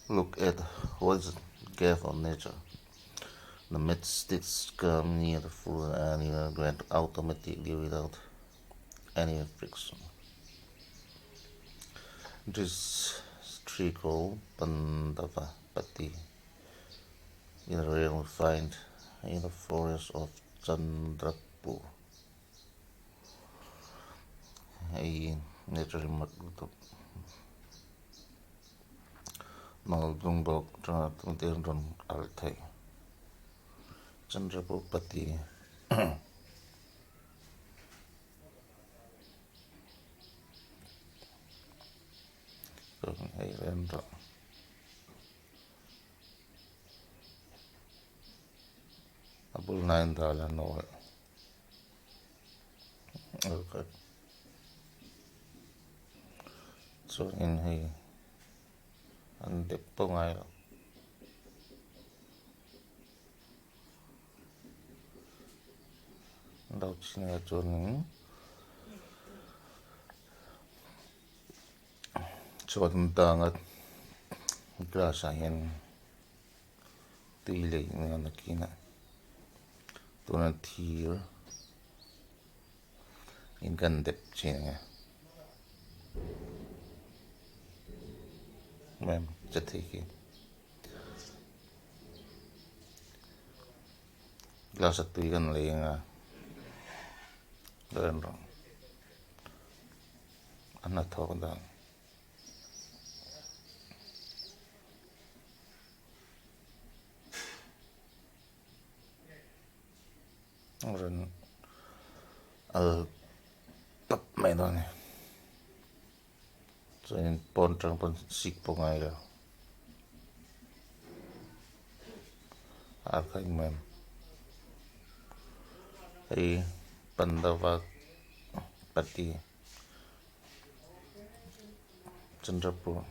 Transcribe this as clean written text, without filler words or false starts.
Look at what is gave on nature. The matchsticks come near the fruit and you grant automatically without any friction. This tree called Pandava PATTI is rarely found in the forest of Chandrapur. Ay nature magluto. Nalbung bok tra tumtir don althai. Chandrapur PATTI. Ay rendo. Abul $9 no. Okay. So in here, and the pongai đâu chỉ là chọn tang at grasa hen tili nga nakina tunan thur in kan dep chinga mem chathiki grasa tui kan lenga ren ro anna thok dang ren al tap mai đó này cho nên pon trong pon sik pongai rồi cái mem ay Pandava PATTI Chandrapur